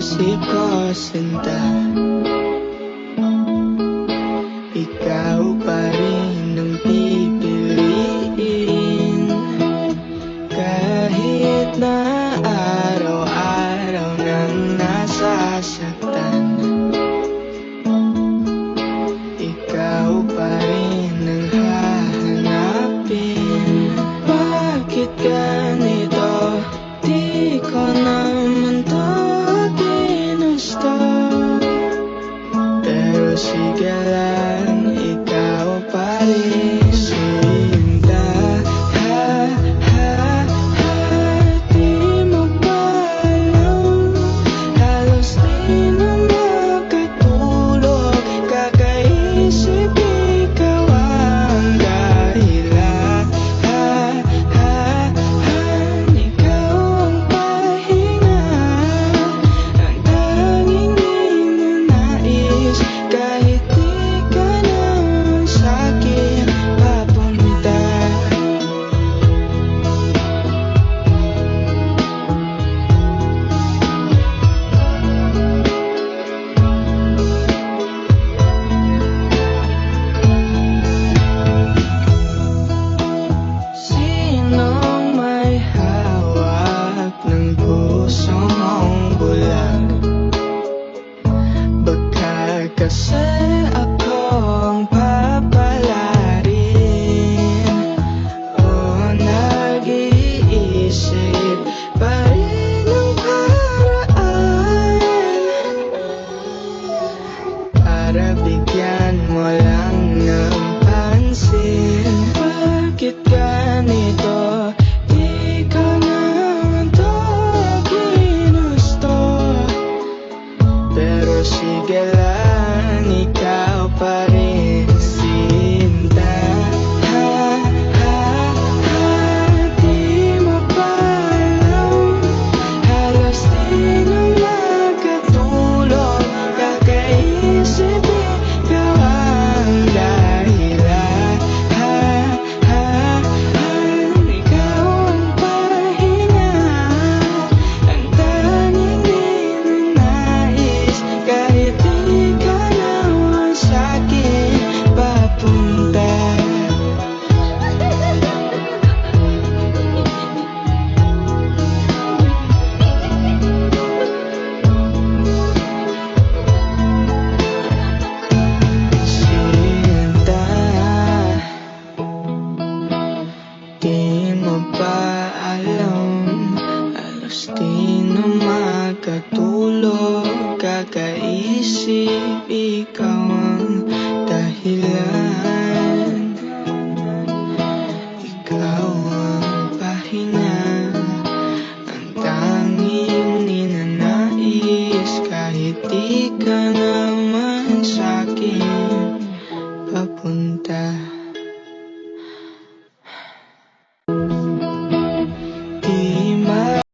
isip ko, sinta. Ikaw pa rin ang pipiliin, kahit na araw-araw nang nasasaktan. Ikaw pa rin ang hahanapin. Bakit ganito? Di ko naman to ginusto, pero sige lang, ikaw pa rin. Sinta, di mo ba alam? Halos di na makatulog, kakaisip ikaw ang dahilan. Ikaw ang pahinga, ang tanging ninanais, kahit di ka naman sa'kin papunta. Sinong may hawak ng puso mong bulag? Baka kasi akong papalarin, o nag-iisip pa rin ng paraan para bigyan mo lang ng pansin. Bakit ganito? Di ko naman to ginusto, pero sige lang, ikaw pa rin. Sinta, di mo ba alam? Halos di na makatulog, kakaisip ikaw ang dahilan. Ikaw ang pahinga, ang tanging ninanais, kahit di ka naman sa'kin papunta. Sinta, di mo ba alam? Halos di na makatulog, kakaisip ikaw ang dahilan. Ikaw ang pahinga, ang tanging ninanais, kahit di ka naman sa'kin